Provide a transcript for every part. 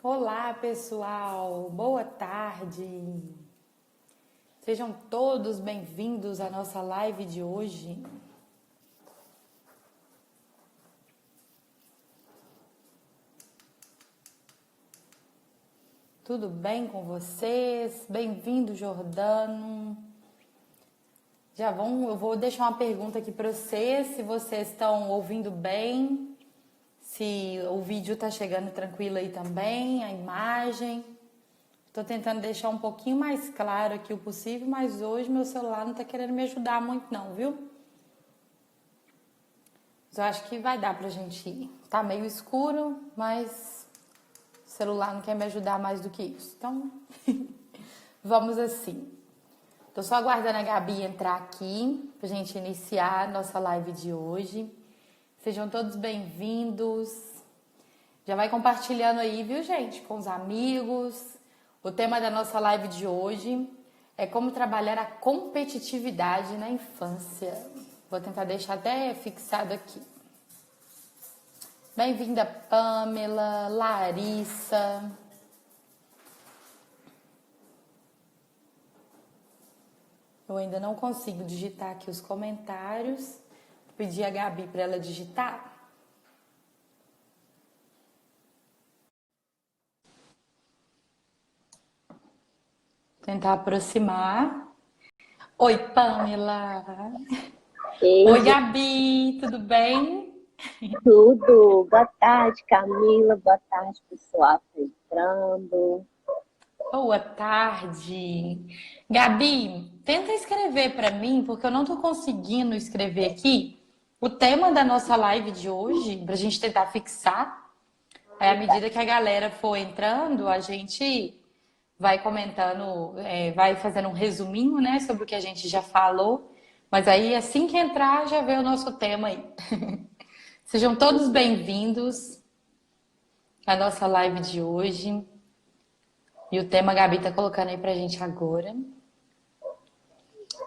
Olá, pessoal. Boa tarde. Sejam todos bem-vindos à nossa live de hoje. Tudo bem com vocês? Bem-vindo, Jordano. Eu vou deixar uma pergunta aqui para vocês, se vocês estão ouvindo bem, se o vídeo está chegando tranquilo aí também, a imagem. Estou tentando deixar um pouquinho mais claro aqui o possível, mas hoje meu celular não está querendo me ajudar muito não, viu? Mas eu acho que vai dar pra gente ir. Tá meio escuro, mas o celular não quer me ajudar mais do que isso. Então, vamos assim. Tô só aguardando a Gabi entrar aqui pra gente iniciar a nossa live de hoje. Sejam todos bem-vindos. Já vai compartilhando aí, viu, gente, com os amigos. O tema da nossa live de hoje é como trabalhar a competitividade na infância. Vou tentar deixar até fixado aqui. Bem-vinda, Pamela, Larissa. Eu ainda não consigo digitar aqui os comentários. Vou pedir a Gabi para ela digitar. Tentar aproximar. Oi, Pamela. Ei, Oi, Gabi, tudo bem? tudo. Boa tarde, Camila. Boa tarde, pessoal que tá entrando. Boa tarde. Gabi, tenta escrever para mim, porque eu não tô conseguindo escrever aqui o tema da nossa live de hoje, para a gente tentar fixar. Aí, à medida que a galera for entrando, a gente vai comentando, vai fazendo um resuminho, né, sobre o que a gente já falou. Mas aí, assim que entrar, já vê o nosso tema aí. Sejam todos bem-vindos à nossa live de hoje. E o tema a Gabi tá colocando aí pra gente agora.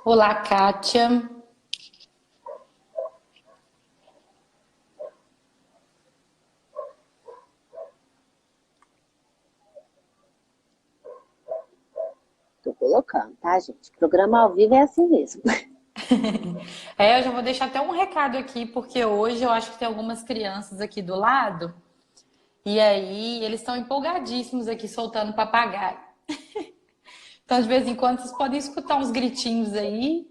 Olá, Kátia. Tô colocando, tá, gente? Programa ao vivo é assim mesmo. Eu já vou deixar até um recado aqui, porque hoje eu acho que tem algumas crianças aqui do lado. E aí, eles estão empolgadíssimos aqui, soltando papagaio. Então, de vez em quando, vocês podem escutar uns gritinhos aí.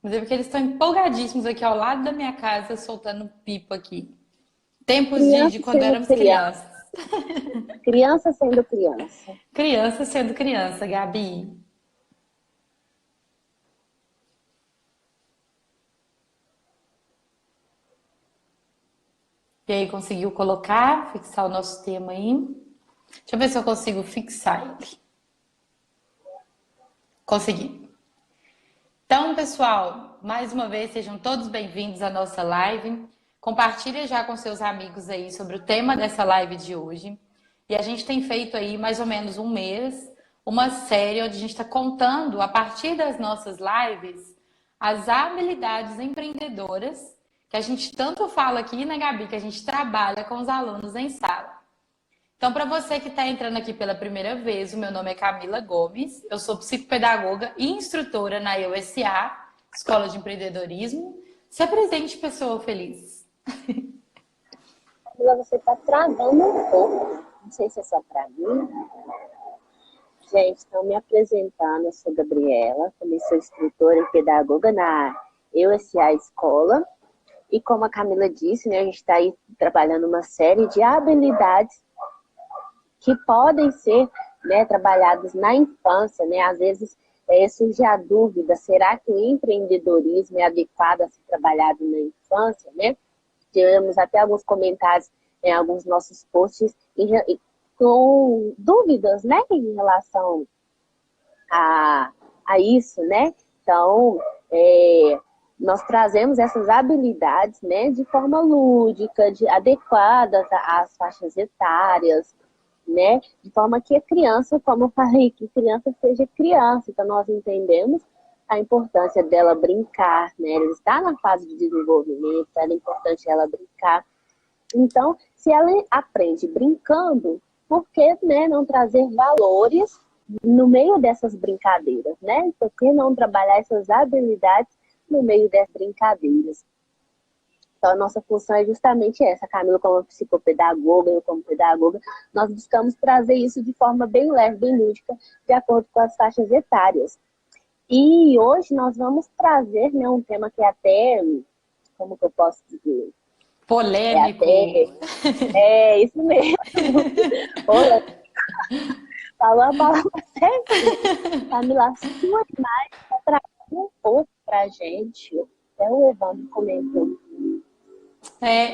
Mas é porque eles estão empolgadíssimos aqui ao lado da minha casa, soltando pipa aqui. Tempos de Criança quando sendo éramos criança. crianças. Criança sendo criança. Criança sendo criança, Gabi. E aí, conseguiu colocar, fixar o nosso tema aí? Deixa eu ver se eu consigo fixar ele. Consegui. Então, pessoal, mais uma vez, sejam todos bem-vindos à nossa live. Compartilha já com seus amigos aí sobre o tema dessa live de hoje. E a gente tem feito aí mais ou menos um mês, uma série onde a gente está contando, a partir das nossas lives, as habilidades empreendedoras que a gente tanto fala aqui, né, Gabi, que a gente trabalha com os alunos em sala. Então, para você que está entrando aqui pela primeira vez, o meu nome é Camila Gomes, eu sou psicopedagoga e instrutora na EUSA, Escola de Empreendedorismo. Se apresente, pessoa feliz. Camila, você tá travando um pouco. Não sei se é só pra mim. Gente, estão me apresentando. Eu sou Gabriela, também sou instrutora e pedagoga na EUSA Escola. E como a Camila disse, né, a gente está aí trabalhando uma série de habilidades que podem ser, né, trabalhados na infância, né? Às vezes surge a dúvida, será que o empreendedorismo é adequado a ser trabalhado na infância, né? Tivemos até alguns comentários em alguns nossos posts com dúvidas, né, em relação a isso, né? Então, nós trazemos essas habilidades, né, de forma lúdica, adequadas às faixas etárias, né? De forma que a criança, como eu falei, que criança seja criança. Então, nós entendemos a importância dela brincar, né? Ela está na fase de desenvolvimento, é importante ela brincar. Então, se ela aprende brincando, por que, né, não trazer valores no meio dessas brincadeiras, né? Por que não trabalhar essas habilidades no meio das brincadeiras? Então, a nossa função é justamente essa. Camila, como psicopedagoga, eu como pedagoga, nós buscamos trazer isso de forma bem leve, bem lúdica, de acordo com as faixas etárias. E hoje nós vamos trazer, né, um tema que é até, como que eu posso dizer? É Polêmico. até, é isso mesmo. Olha, falou a palavra certa. Camila, a sua imagem está trazendo um pouco pra gente. Até o Evandro comentou.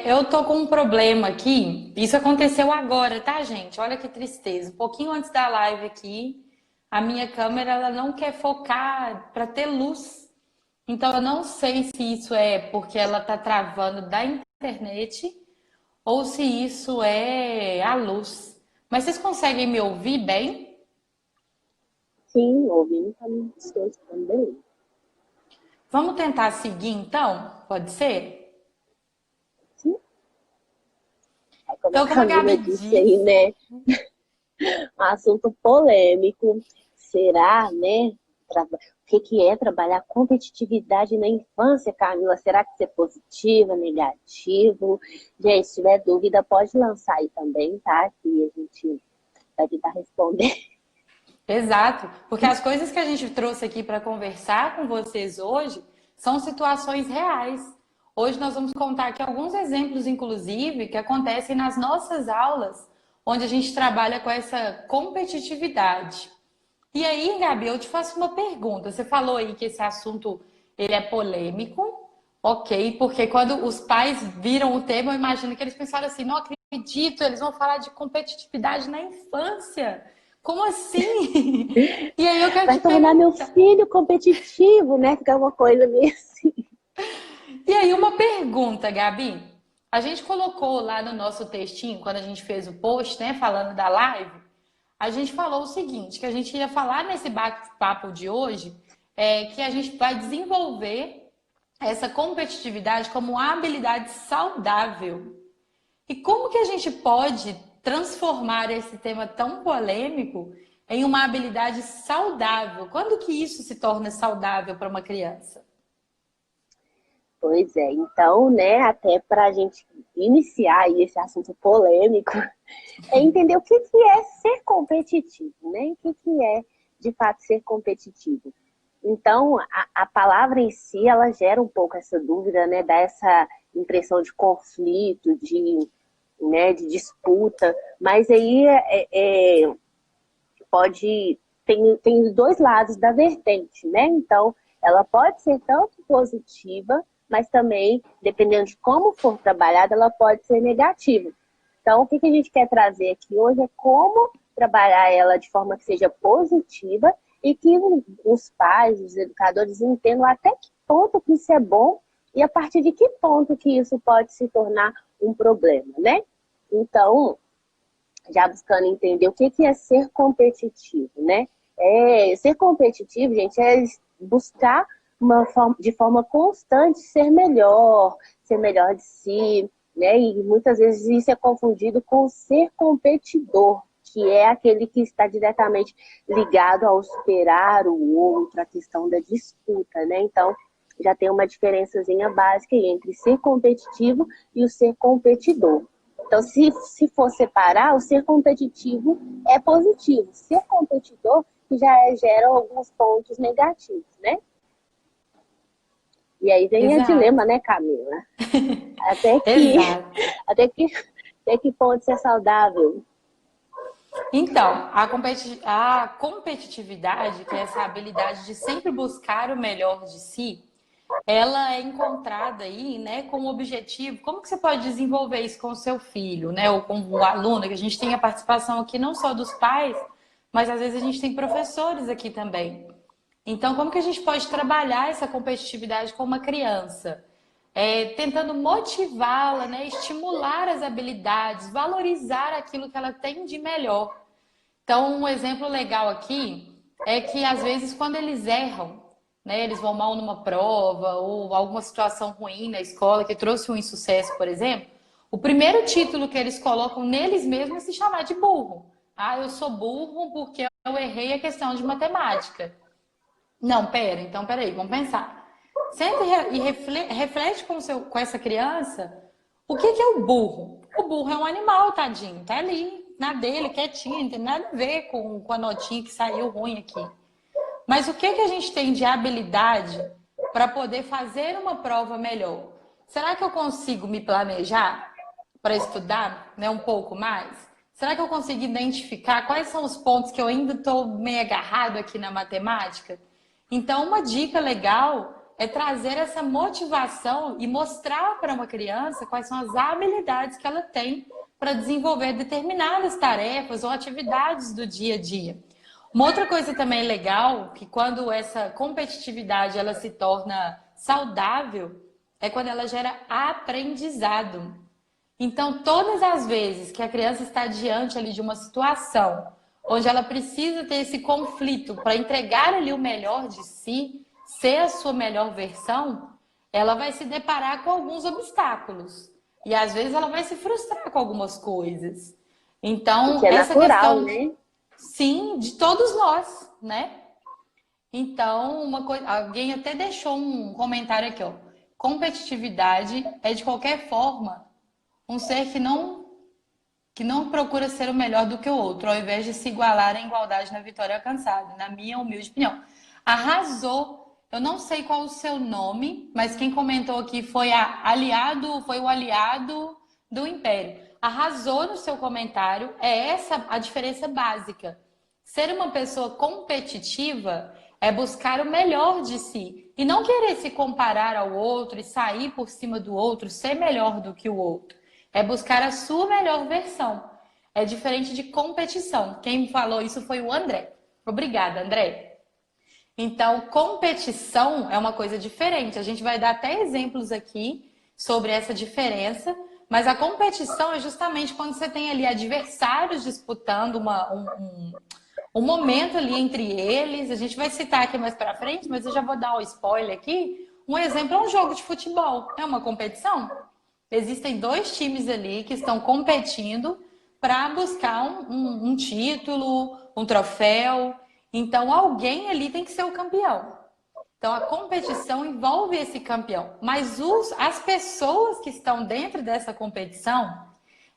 Eu tô com um problema aqui. Isso aconteceu agora, tá, gente? Olha que tristeza. Um pouquinho antes da live aqui, a minha câmera ela não quer focar para ter luz. Então eu não sei se isso é porque ela tá travando da internet ou se isso é a luz. Mas vocês conseguem me ouvir bem? Sim, ouvindo, estou escutando bem. Vamos tentar seguir então? Pode ser? Sim. É como a Então, como a Camila Gabi disse aí, disse, né? Um assunto polêmico. Será, né? O que é trabalhar competitividade na infância, Camila? Será que isso é positivo, negativo? Gente, se tiver dúvida, pode lançar aí também, tá? Que a gente vai tentar responder. exato, porque as coisas que a gente trouxe aqui para conversar com vocês hoje são situações reais. Hoje nós vamos contar aqui alguns exemplos, inclusive, que acontecem nas nossas aulas, onde a gente trabalha com essa competitividade. E aí, Gabi, eu te faço uma pergunta. Você falou aí que esse assunto ele é polêmico, ok? Porque quando os pais viram o tema, eu imagino que eles pensaram assim: não acredito, eles vão falar de competitividade na infância. Como assim? E aí eu quero Vai te tornar meu perguntar. filho competitivo, né? Fica uma coisa meio assim. E aí uma pergunta, Gabi. A gente colocou lá no nosso textinho, quando a gente fez o post, né, falando da live, a gente falou o seguinte, que a gente ia falar nesse bate-papo de hoje, que a gente vai desenvolver essa competitividade como uma habilidade saudável. E como que a gente pode transformar esse tema tão polêmico em uma habilidade saudável? Quando que isso se torna saudável para uma criança? Pois é, então, né, até para a gente iniciar aí esse assunto polêmico, é entender o que é ser competitivo, né? O que é, de fato, ser competitivo. Então, a palavra em si, ela gera um pouco essa dúvida, né? Dá essa impressão de conflito, né, de disputa, mas aí pode tem os dois lados da vertente, né? Então, ela pode ser tanto positiva, mas também, dependendo de como for trabalhada, ela pode ser negativa. Então, o que a gente quer trazer aqui hoje é como trabalhar ela de forma que seja positiva e que os pais, os educadores entendam até que ponto que isso é bom e a partir de que ponto que isso pode se tornar um problema, né? Então, já buscando entender o que é ser competitivo, né? Ser competitivo, gente, é buscar de forma constante ser melhor de si, né? E muitas vezes isso é confundido com ser competidor, que é aquele que está diretamente ligado ao superar o outro, a questão da disputa, né? Então, já tem uma diferençazinha básica entre ser competitivo e o ser competidor. Então, se for separar, o ser competitivo é positivo. Ser competidor gera alguns pontos negativos, né? E aí vem a Exato. dilema, né, Camila? Até que, Exato. até que ponto isso é saudável? Então, a competitividade, que é essa habilidade de sempre buscar o melhor de si, ela é encontrada aí, né, como objetivo. Como que você pode desenvolver isso com o seu filho, né, ou com o aluno, que a gente tem a participação aqui não só dos pais, mas às vezes a gente tem professores aqui também. Então, como que a gente pode trabalhar essa competitividade com uma criança? Tentando motivá-la, né, estimular as habilidades, valorizar aquilo que ela tem de melhor. Então, um exemplo legal aqui é que às vezes quando eles erram, né, eles vão mal numa prova ou alguma situação ruim na escola que trouxe um insucesso, por exemplo, O primeiro título que eles colocam neles mesmos é se chamar de burro. Ah, eu sou burro porque eu errei a questão de matemática. Não, então peraí, vamos pensar. Senta e reflete com essa criança o que é o burro. O burro é um animal, tadinho, tá ali, na dele, quietinho, não tem nada a ver com a notinha que saiu ruim aqui. Mas o que a gente tem de habilidade para poder fazer uma prova melhor? Será que eu consigo me planejar para estudar, né, um pouco mais? Será que eu consigo identificar quais são os pontos que eu ainda estou meio agarrado aqui na matemática? Então, uma dica legal é trazer essa motivação e mostrar para uma criança quais são as habilidades que ela tem para desenvolver determinadas tarefas ou atividades do dia a dia. Uma outra coisa também legal, que quando essa competitividade ela se torna saudável, é quando ela gera aprendizado. Então, todas as vezes que a criança está diante ali de uma situação onde ela precisa ter esse conflito para entregar ali o melhor de si, ser a sua melhor versão, ela vai se deparar com alguns obstáculos. E às vezes ela vai se frustrar com algumas coisas. Então, Porque é essa natural, questão, né? sim, de todos nós, né? Então, uma coisa, alguém até deixou um comentário aqui, ó. Competitividade é de qualquer forma um ser que não procura ser o melhor do que o outro, ao invés de se igualar à igualdade na vitória alcançada, na minha humilde opinião. Arrasou. Eu não sei qual o seu nome, mas quem comentou aqui foi o aliado do Império. Arrasou no seu comentário. É essa a diferença básica. Ser uma pessoa competitiva é buscar o melhor de si e não querer se comparar ao outro e sair por cima do outro, ser melhor do que o outro. É buscar a sua melhor versão. É diferente de competição. Quem falou isso foi o André. Obrigada, André. Então, competição é uma coisa diferente. A gente vai dar até exemplos aqui sobre essa diferença, mas a competição é justamente quando você tem ali adversários disputando um momento ali entre eles. A gente vai citar aqui mais para frente, mas eu já vou dar o spoiler aqui. Um exemplo é um jogo de futebol. É uma competição? Existem dois times ali que estão competindo para buscar um título, um troféu. Então, alguém ali tem que ser o campeão. Então, a competição envolve esse campeão. Mas as pessoas que estão dentro dessa competição,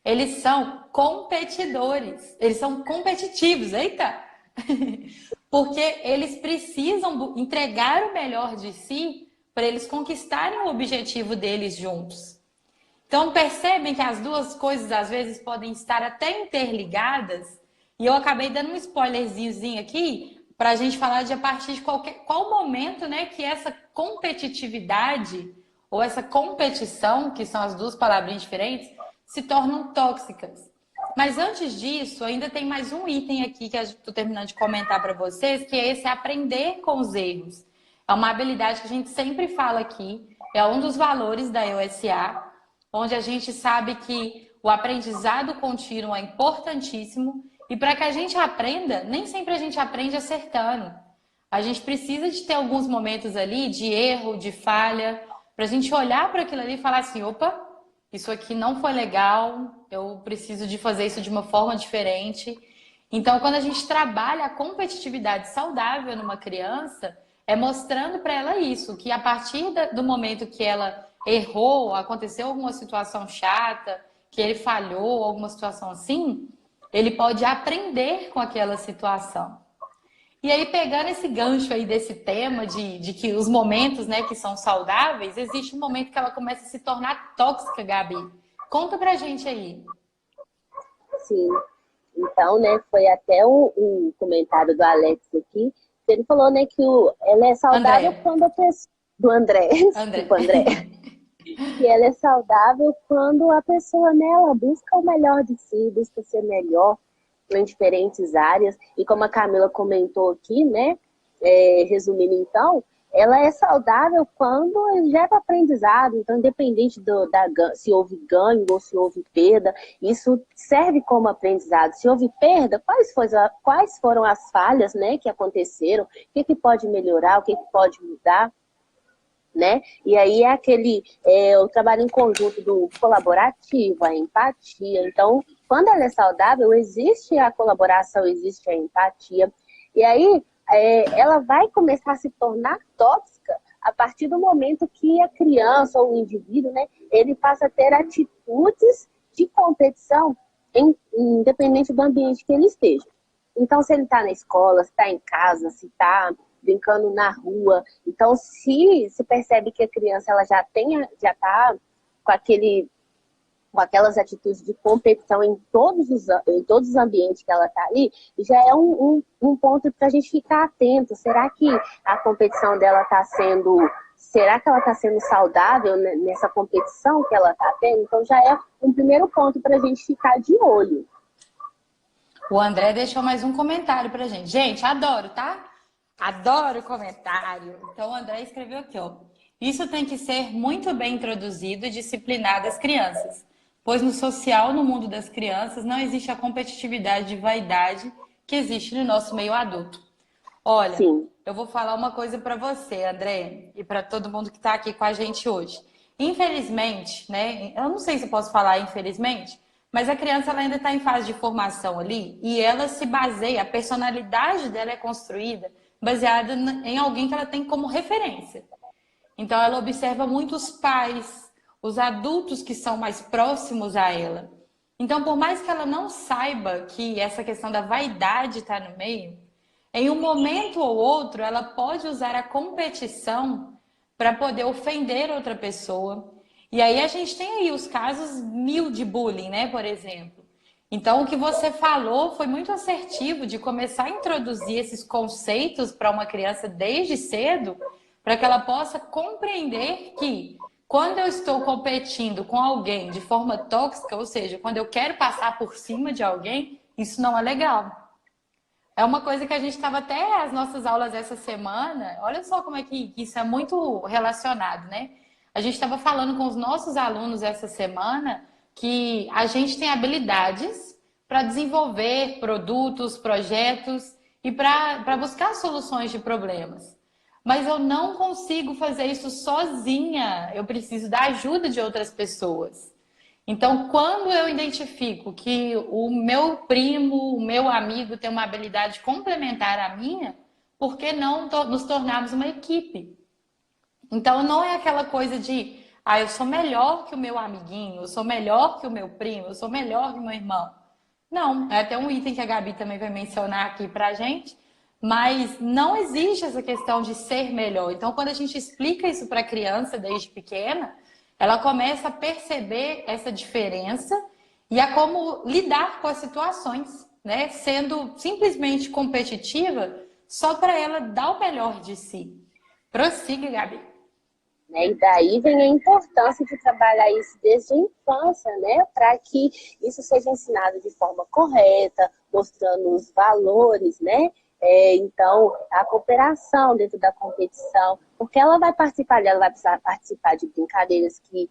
eles são competidores. Eles são competitivos. Eita! Porque eles precisam entregar o melhor de si para eles conquistarem o objetivo deles juntos. Então, percebem que as duas coisas, às vezes, podem estar até interligadas. E eu acabei dando um spoilerzinho aqui para a gente falar de a partir de qual momento, né, que essa competitividade ou essa competição, que são as duas palavrinhas diferentes, se tornam tóxicas. Mas antes disso, ainda tem mais um item aqui que eu estou terminando de comentar para vocês, que é esse aprender com os erros. É uma habilidade que a gente sempre fala aqui, é um dos valores da EOSA, onde a gente sabe que o aprendizado contínuo é importantíssimo e para que a gente aprenda, nem sempre a gente aprende acertando. A gente precisa de ter alguns momentos ali de erro, de falha, para a gente olhar para aquilo ali e falar assim, opa, isso aqui não foi legal, eu preciso de fazer isso de uma forma diferente. Então, quando a gente trabalha a competitividade saudável numa criança, é mostrando para ela isso, que a partir do momento que ela errou, aconteceu alguma situação chata, que ele falhou, alguma situação assim, ele pode aprender com aquela situação. E aí, pegando esse gancho aí desse tema de que os momentos, né, que são saudáveis, existe um momento que ela começa a se tornar tóxica, Gabi. Conta pra gente aí. Sim. Então, né, foi até um comentário do Alex aqui, que ele falou, né, que ela é saudável André. quando a pessoa... Do André, desculpa, André. Que ela é saudável quando a pessoa, né, ela busca o melhor de si, busca ser melhor em diferentes áreas. E como a Camila comentou aqui, né, resumindo então, ela é saudável quando gera aprendizado. Então, independente se houve ganho ou se houve perda, isso serve como aprendizado. Se houve perda, quais foram as falhas, né, que aconteceram, o que pode melhorar, o que pode mudar. né? E aí é o trabalho em conjunto do colaborativo, a empatia. Então, quando ela é saudável, existe a colaboração, existe a empatia. E aí, ela vai começar a se tornar tóxica a partir do momento que a criança ou o indivíduo, né, ele passa a ter atitudes de competição, independente do ambiente que ele esteja. Então, se ele está na escola, se está em casa, se está brincando na rua, então se percebe que a criança ela já está com aquelas atitudes de competição em todos os ambientes que ela está ali, já é um ponto para a gente ficar atento. Será que a competição dela está sendo... Será que ela está sendo saudável nessa competição que ela está tendo? Então já é um primeiro ponto para a gente ficar de olho. O André deixou mais um comentário pra gente. Gente, adoro, tá? Adoro comentário. Então o André escreveu aqui, ó. Isso tem que ser muito bem introduzido e disciplinado às crianças, pois no social, no mundo das crianças, não existe a competitividade e vaidade que existe no nosso meio adulto. Olha, sim, eu vou falar uma coisa para você, André, e para todo mundo que está aqui com a gente hoje. Infelizmente, né? Eu não sei se eu posso falar infelizmente, mas a criança ela ainda está em fase de formação ali e ela se baseia, a personalidade dela é construída baseada em alguém que ela tem como referência. Então ela observa muito os pais, os adultos que são mais próximos a ela. Então, por mais que ela não saiba que essa questão da vaidade está no meio, em um momento ou outro ela pode usar a competição para poder ofender outra pessoa. E aí a gente tem aí os casos mil de bullying, né, por exemplo. Então, o que você falou foi muito assertivo de começar a introduzir esses conceitos para uma criança desde cedo, para que ela possa compreender que quando eu estou competindo com alguém de forma tóxica, ou seja, quando eu quero passar por cima de alguém, isso não é legal. É uma coisa que a gente estava até as nossas aulas essa semana, olha só como é que isso é muito relacionado, né? A gente estava falando com os nossos alunos essa semana que a gente tem habilidades para desenvolver produtos, projetos e para buscar soluções de problemas. Mas eu não consigo fazer isso sozinha, eu preciso da ajuda de outras pessoas. Então, quando eu identifico que o meu primo, o meu amigo tem uma habilidade complementar à minha, por que não nos tornarmos uma equipe? Então, não é aquela coisa de, eu sou melhor que o meu amiguinho, eu sou melhor que o meu primo, eu sou melhor que o meu irmão. Não, é até um item que a Gabi também vai mencionar aqui pra gente, mas não existe essa questão de ser melhor. Então, quando a gente explica isso para a criança desde pequena, ela começa a perceber essa diferença e a como lidar com as situações, né? Sendo simplesmente competitiva só para ela dar o melhor de si. Prossiga, Gabi. E daí vem a importância de trabalhar isso desde a infância, né? Para que isso seja ensinado de forma correta, mostrando os valores, né? Então, a cooperação dentro da competição, porque ela vai participar de brincadeiras que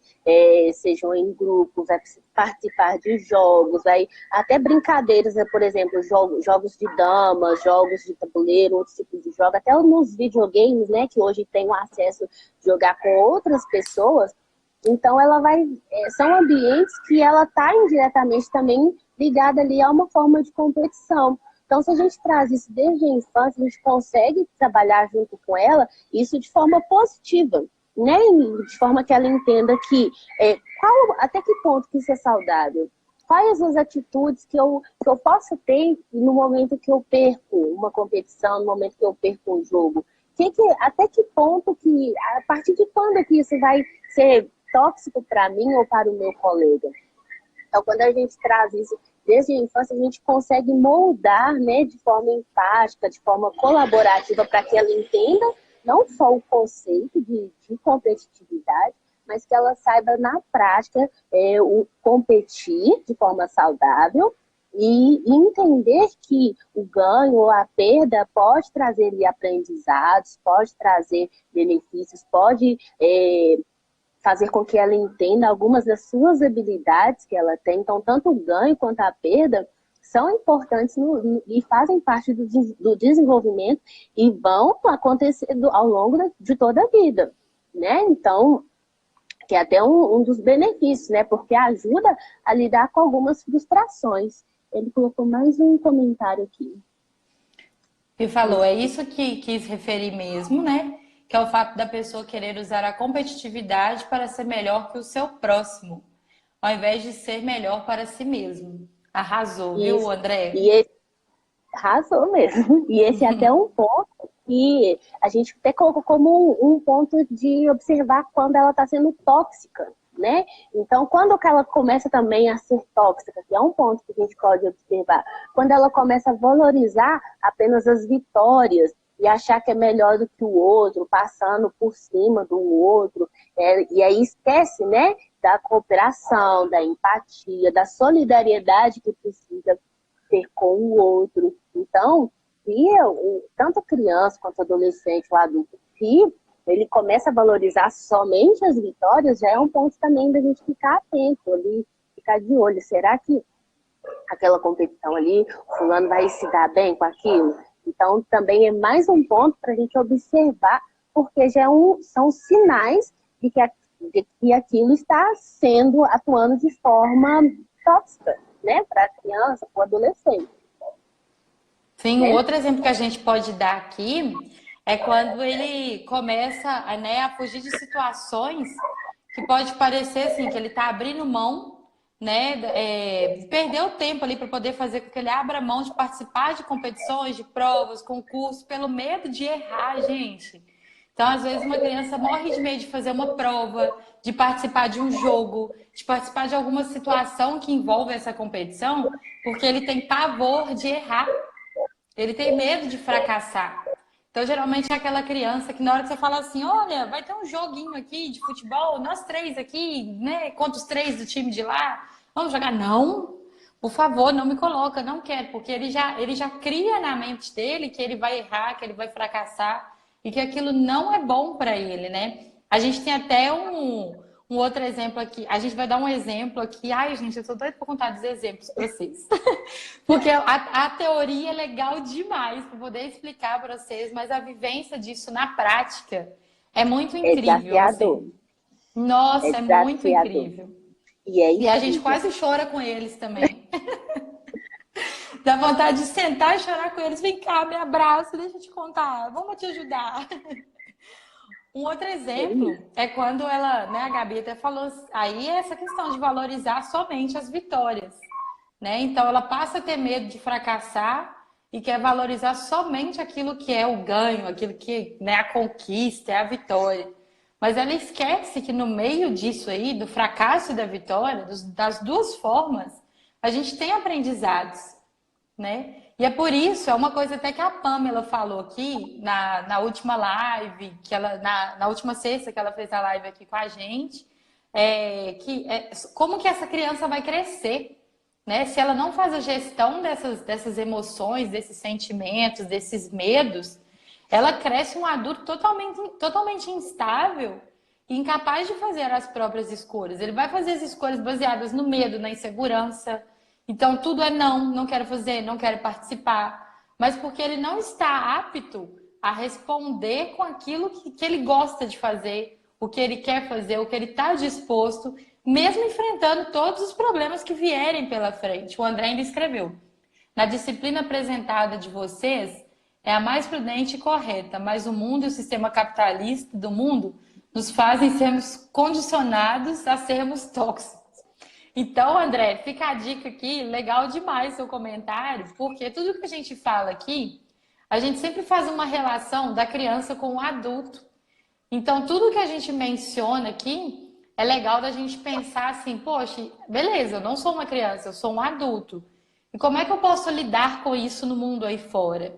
sejam em grupos, vai participar de jogos, até brincadeiras, por exemplo, jogos de damas, jogos de tabuleiro, outros tipos de jogos, até nos videogames, né, que hoje tem o acesso de jogar com outras pessoas. Então, são ambientes que ela está indiretamente também ligada ali a uma forma de competição. Então, se a gente traz isso desde a infância, a gente consegue trabalhar junto com ela, isso de forma positiva, né? De forma que ela entenda que até que ponto que isso é saudável. Quais as atitudes que eu posso ter no momento que eu perco uma competição, no momento que eu perco um jogo? Até que ponto a partir de quando que isso vai ser tóxico para mim ou para o meu colega? Então, quando a gente traz isso desde a infância, a gente consegue moldar, né, de forma empática, de forma colaborativa, para que ela entenda não só o conceito de competitividade, mas que ela saiba na prática o competir de forma saudável e entender que o ganho ou a perda pode trazer aprendizados, pode trazer benefícios, pode fazer com que ela entenda algumas das suas habilidades que ela tem. Então, tanto o ganho quanto a perda são importantes e fazem parte do desenvolvimento e vão acontecer ao longo de toda a vida. né? Então, que é até um dos benefícios, né? Porque ajuda a lidar com algumas frustrações. Ele colocou mais um comentário aqui. E falou, é isso que quis referir mesmo, né? Que é o fato da pessoa querer usar a competitividade para ser melhor que o seu próximo, ao invés de ser melhor para si mesmo. Arrasou, viu, Isso. André? E esse arrasou mesmo. E esse é até um ponto que a gente até colocou como um ponto de observar quando ela está sendo tóxica, né? Então, quando ela começa também a ser tóxica, que é um ponto que a gente pode observar, quando ela começa a valorizar apenas as vitórias e achar que é melhor do que o outro, passando por cima do outro, e aí esquece, né, da cooperação, da empatia, da solidariedade que precisa ter com o outro. Então, se tanto a criança quanto o adolescente, o adulto, se ele começa a valorizar somente as vitórias, já é um ponto também da gente ficar atento ali, ficar de olho. Será que aquela competição ali, o fulano vai se dar bem com aquilo? Então, também é mais um ponto para a gente observar, porque já são sinais de que aquilo está atuando de forma tóxica, né, para a criança, para o adolescente. Sim, um Né? outro exemplo que a gente pode dar aqui é quando ele começa, né, a fugir de situações que pode parecer assim, que ele está abrindo mão, né, perdeu tempo ali para poder fazer com que ele abra mão de participar de competições, de provas, concursos, pelo medo de errar, gente. Então, às vezes, uma criança morre de medo de fazer uma prova, de participar de um jogo, de participar de alguma situação que envolve essa competição, porque ele tem pavor de errar. Ele tem medo de fracassar. Então, geralmente é aquela criança que na hora que você fala assim, olha, vai ter um joguinho aqui de futebol, nós três aqui, né, contra os três do time de lá, vamos jogar? Não, por favor, não me coloca, não quero, porque ele já cria na mente dele que ele vai errar, que ele vai fracassar e que aquilo não é bom para ele, né? A gente tem até um outro exemplo aqui. A gente vai dar um exemplo aqui. Ai, gente, eu tô doida pra contar dos exemplos para vocês. Porque a teoria é legal demais para poder explicar para vocês, mas a vivência disso na prática é muito É incrível, desafiador. assim. É Nossa, é muito desafiador. incrível. E é E a gente incrível. quase chora com eles também. Dá vontade de sentar e chorar com eles. Vem cá, me abraça, deixa eu te contar. Vamos te ajudar. Um outro exemplo é quando ela, né, a Gabi até falou, aí é essa questão de valorizar somente as vitórias, né? Então ela passa a ter medo de fracassar e quer valorizar somente aquilo que é o ganho, aquilo que, né, a conquista, é a vitória. Mas ela esquece que no meio disso aí, do fracasso e da vitória, das duas formas, a gente tem aprendizados, né? E é por isso, é uma coisa até que a Pamela falou aqui na última live, que ela, na última sexta que ela fez a live aqui com a gente, como que essa criança vai crescer, né? Se ela não faz a gestão dessas emoções, desses sentimentos, desses medos, ela cresce um adulto totalmente instável e incapaz de fazer as próprias escolhas. Ele vai fazer as escolhas baseadas no medo, na insegurança. Então, tudo é não, não quero fazer, não quero participar. Mas porque ele não está apto a responder com aquilo que ele gosta de fazer, o que ele quer fazer, o que ele está disposto, mesmo enfrentando todos os problemas que vierem pela frente. O André ainda escreveu: na disciplina apresentada de vocês, é a mais prudente e correta, mas o mundo e o sistema capitalista do mundo nos fazem sermos condicionados a sermos tóxicos. Então, André, fica a dica aqui, legal demais seu comentário, porque tudo que a gente fala aqui, a gente sempre faz uma relação da criança com o adulto. Então, tudo que a gente menciona aqui é legal da gente pensar assim, poxa, beleza, eu não sou uma criança, eu sou um adulto. E como é que eu posso lidar com isso no mundo aí fora?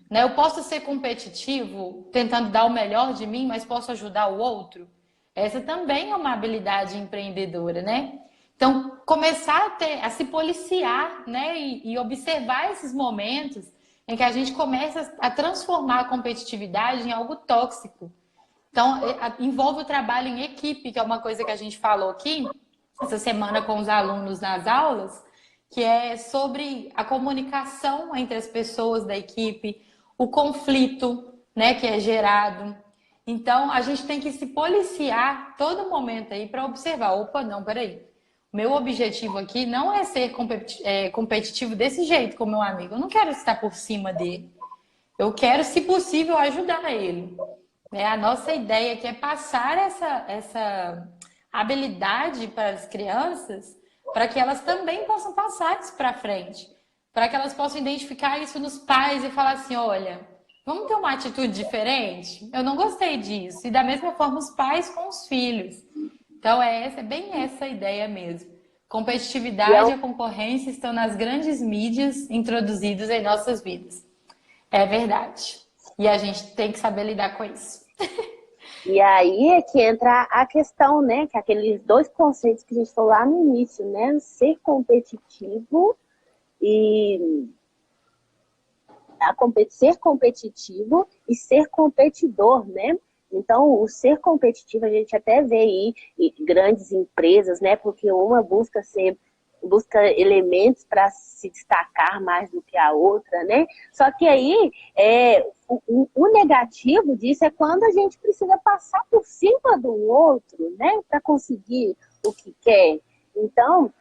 Né? Eu posso ser competitivo, tentando dar o melhor de mim, mas posso ajudar o outro? Essa também é uma habilidade empreendedora, né? Então, começar a se policiar, né? E observar esses momentos em que a gente começa a transformar a competitividade em algo tóxico. Então, envolve o trabalho em equipe, que é uma coisa que a gente falou aqui essa semana com os alunos nas aulas, que é sobre a comunicação entre as pessoas da equipe, o conflito, né, que é gerado. Então, a gente tem que se policiar todo momento aí para observar. Opa, não, peraí. Meu objetivo aqui não é ser competitivo desse jeito com meu amigo. Eu não quero estar por cima dele. Eu quero, se possível, ajudar ele. Né? A nossa ideia aqui é passar essa habilidade para as crianças, para que elas também possam passar isso para frente. Para que elas possam identificar isso nos pais e falar assim, olha, vamos ter uma atitude diferente? Eu não gostei disso. E da mesma forma os pais com os filhos. Então é bem essa a ideia mesmo. Competitividade e a concorrência estão nas grandes mídias introduzidas em nossas vidas. É verdade. E a gente tem que saber lidar com isso. E aí é que entra a questão, né? Que aqueles dois conceitos que a gente falou lá no início, né? Ser competitivo e ser competitivo e ser competidor, né? Então, o ser competitivo, a gente até vê aí grandes empresas, né? Porque uma busca elementos para se destacar mais do que a outra, né? Só que aí, o negativo disso é quando a gente precisa passar por cima do outro, né? Para conseguir o que quer. Então,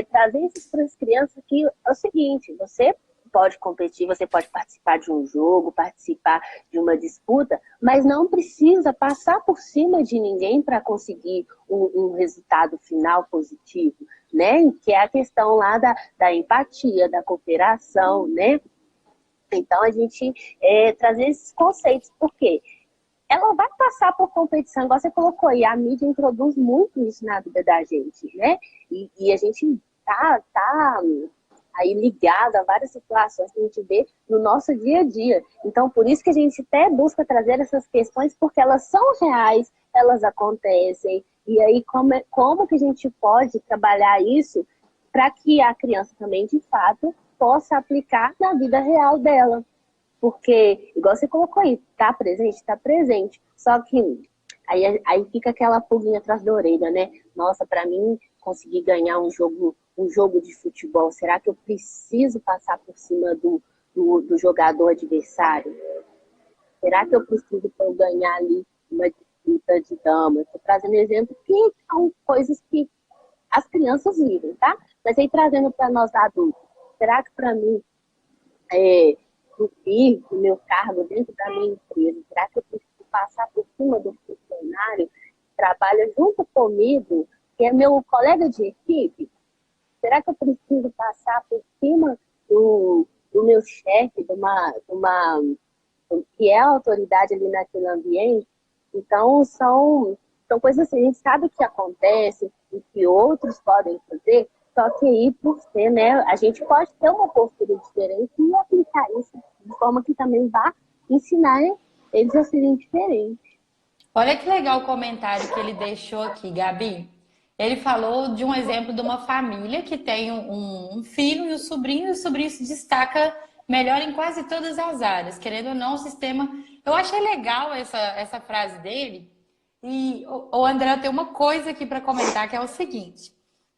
trazer isso para as crianças aqui é o seguinte, você pode competir, você pode participar de um jogo, participar de uma disputa, mas não precisa passar por cima de ninguém para conseguir um resultado final positivo, né? Que é a questão lá da empatia, da cooperação, né? Então, a gente trazer esses conceitos, porque ela vai passar por competição, igual você colocou, e a mídia introduz muito isso na vida da gente, né? E a gente tá aí ligado a várias situações que a gente vê no nosso dia a dia. Então, por isso que a gente até busca trazer essas questões, porque elas são reais, elas acontecem. E aí, como que a gente pode trabalhar isso para que a criança também, de fato, possa aplicar na vida real dela? Porque, igual você colocou aí, tá presente. Só que aí fica aquela pulguinha atrás da orelha, né? Nossa, para mim, conseguir ganhar um jogo de futebol, será que eu preciso passar por cima do jogador adversário? Será que eu preciso para eu ganhar ali uma disputa de dama? Estou trazendo exemplo que são coisas que as crianças vivem, tá? Mas aí trazendo para nós adultos, será que para mim cumprir o meu cargo dentro da minha empresa, será que eu preciso passar por cima do funcionário que trabalha junto comigo, que é meu colega de equipe? Será que eu preciso passar por cima do meu chefe, que é a autoridade ali naquele ambiente? Então, são coisas assim, a gente sabe que acontece e que outros podem fazer, só que aí, por ser, né, a gente pode ter uma postura diferente e aplicar isso de forma que também vá ensinar eles a serem diferentes. Olha que legal o comentário que ele deixou aqui, Gabi. Ele falou de um exemplo de uma família que tem um filho e o sobrinho se destaca melhor em quase todas as áreas. Querendo ou não, o sistema. Eu achei legal essa frase dele. E o André tem uma coisa aqui para comentar que é o seguinte: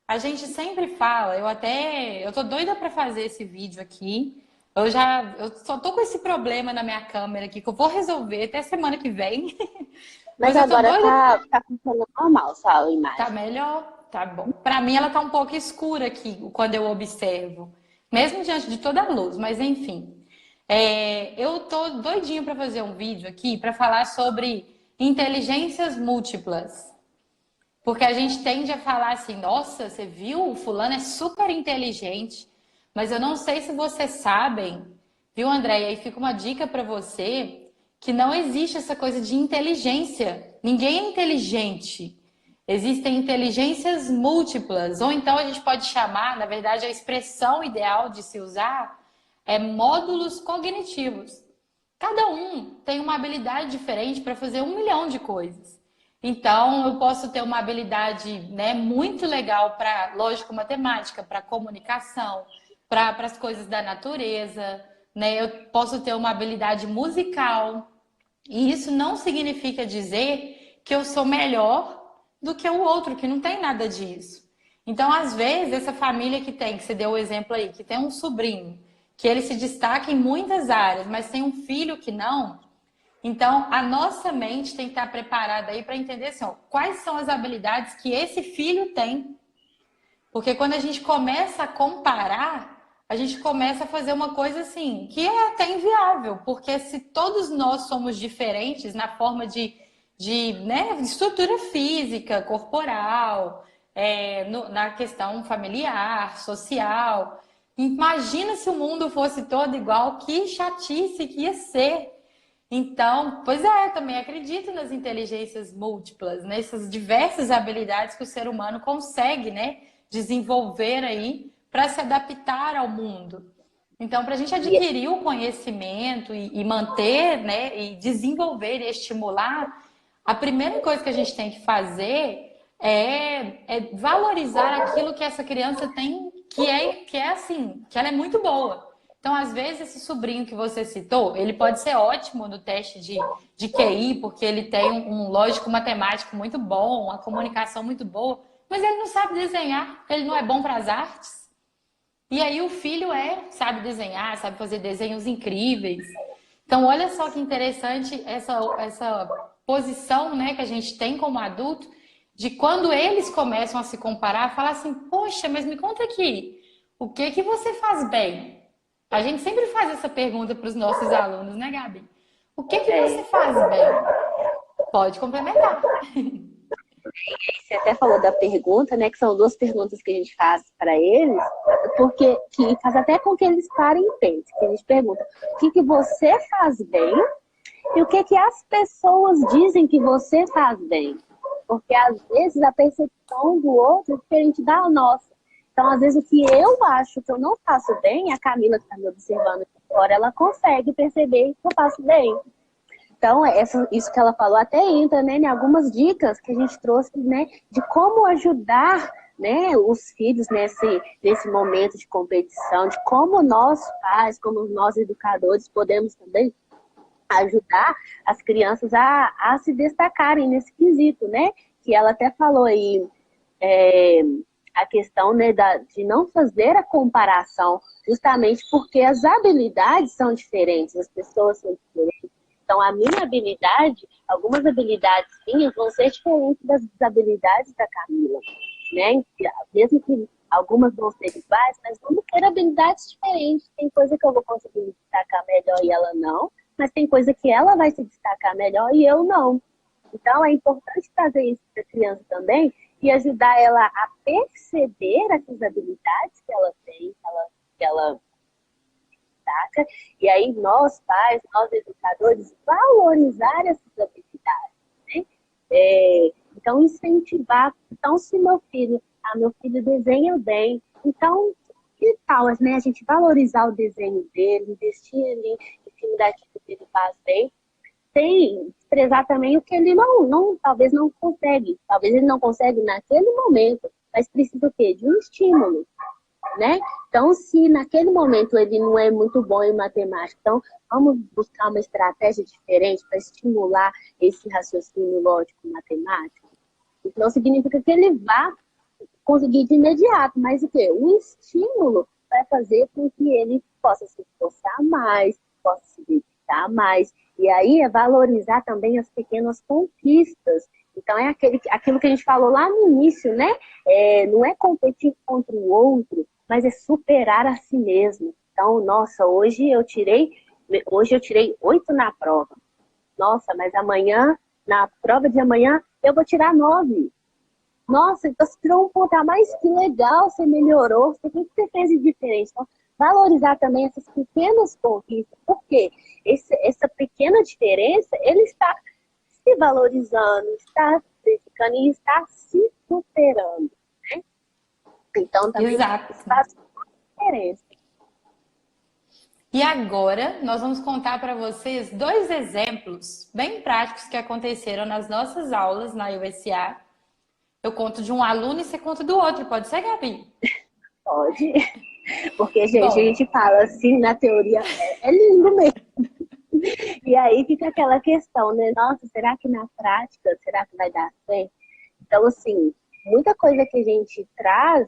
a gente sempre fala, eu tô doida para fazer esse vídeo aqui. Eu só tô com esse problema na minha câmera aqui que eu vou resolver até semana que vem. Mas Mas eu tô agora doida. tá funcionando normal, sua Tá imagem. melhor? Tá bom. Pra mim ela tá um pouco escura aqui quando eu observo, mesmo diante de toda a luz, mas enfim. Eu tô doidinho para fazer um vídeo aqui para falar sobre inteligências múltiplas. Porque a gente tende a falar assim, nossa, você viu? O fulano é super inteligente. Mas eu não sei se vocês sabem, viu, André? E aí fica uma dica para você que não existe essa coisa de inteligência. Ninguém é inteligente. Existem inteligências múltiplas, ou então a gente pode chamar, na verdade, a expressão ideal de se usar é módulos cognitivos. Cada um tem uma habilidade diferente para fazer 1 milhão de coisas. Então, eu posso ter uma habilidade, né, muito legal para lógica matemática, para comunicação, para as coisas da natureza, né? Eu posso ter uma habilidade musical. E isso não significa dizer que eu sou melhor do que o outro, que não tem nada disso. Então, às vezes, essa família que você deu o exemplo aí, que tem um sobrinho, que ele se destaca em muitas áreas, mas tem um filho que não, Então, a nossa mente tem que estar preparada aí para entender assim, ó, quais são as habilidades que esse filho tem. Porque quando a gente começa a comparar, a gente começa a fazer uma coisa assim, que é até inviável, porque se todos nós somos diferentes na forma de estrutura física, corporal, na questão familiar, social, imagina se o mundo fosse todo igual, que chatice que ia ser. Então, pois é, eu também acredito nas inteligências múltiplas, nessas diversas habilidades que o ser humano consegue, né, desenvolver aí para se adaptar ao mundo. Então, para a gente E, adquirir o conhecimento e manter, né, e desenvolver e estimular, a primeira coisa que a gente tem que fazer é valorizar aquilo que essa criança tem, que é assim, que ela é muito boa. Então, às vezes, esse sobrinho que você citou, ele pode ser ótimo no teste de QI, porque ele tem um lógico matemático muito bom, uma comunicação muito boa, mas ele não sabe desenhar, ele não é bom para as artes. E aí o filho sabe desenhar, sabe fazer desenhos incríveis. Então, olha só que interessante essa posição, né, que a gente tem como adulto, de quando eles começam a se comparar, falar assim, poxa, mas me conta aqui, o que que você faz bem? A gente sempre faz essa pergunta para os nossos alunos, né, Gabi? O que que você faz bem? Pode complementar. você até falou da pergunta, né? Que são duas perguntas que a gente faz para eles, porque que faz até com que eles parem e pensem. Que a gente pergunta: o que que você faz bem e o que que as pessoas dizem que você faz bem? Porque às vezes a percepção do outro é diferente da nossa. Então, às vezes, o que eu acho que eu não faço bem, a Camila que está me observando aqui fora, ela consegue perceber que eu faço bem. Então, isso que ela falou até entra, né, em algumas dicas que a gente trouxe, né, de como ajudar, né, os filhos nesse momento de competição, de como nós pais, como nós educadores, podemos também ajudar as crianças a se destacarem nesse quesito, né? Que ela até falou aí, é, a questão, né, de não fazer a comparação, justamente porque as habilidades são diferentes, as pessoas são diferentes. Então, a minha habilidade, algumas habilidades minhas vão ser diferentes das habilidades da Camila, né? Mesmo que algumas vão ser iguais, mas vamos ter habilidades diferentes. Tem coisa que eu vou conseguir me destacar melhor e ela não, mas tem coisa que ela vai se destacar melhor e eu não. Então, é importante trazer isso para a criança também e ajudar ela a perceber essas habilidades que ela tem, que ela destaca. E aí, nós pais, nós educadores, valorizar essas habilidades, né? Então, incentivar. Então, se meu filho desenha bem, então, que tal, né, a gente valorizar o desenho dele, investir ali em cima daquilo que ele faz bem, sem desprezar também o que ele talvez não consegue. Talvez ele não consegue naquele momento, mas precisa o quê? De um estímulo, né? Então, se naquele momento ele não é muito bom em matemática, então vamos buscar uma estratégia diferente para estimular esse raciocínio lógico matemático. Isso não significa que ele vá conseguir de imediato, mas o quê? O estímulo vai fazer com que ele possa se esforçar mais, possa se dedicar mais. E aí é valorizar também as pequenas conquistas. Então é aquilo que a gente falou lá no início, né? Não é competir contra o outro, mas é superar a si mesmo. Então, nossa, hoje eu tirei 8 na prova. Nossa, mas amanhã, na prova de amanhã, eu vou tirar 9. Nossa, então você tirou um ponto a mais, que legal, você melhorou, o que você fez de diferente? Então, valorizar também essas pequenas conquistas, porque essa pequena diferença, ele está se valorizando, está se dedicando e está se superando, né? Então, também Exato. faz diferença. E agora nós vamos contar para vocês dois exemplos bem práticos que aconteceram nas nossas aulas na USA. Eu conto de um aluno e você conta do outro, pode ser, Gabi? Pode. Porque, gente, a Bom, gente fala assim, na teoria, é lindo mesmo. E aí fica aquela questão, né? Nossa, será que na prática, será que vai dar certo? Então, assim, muita coisa que a gente traz,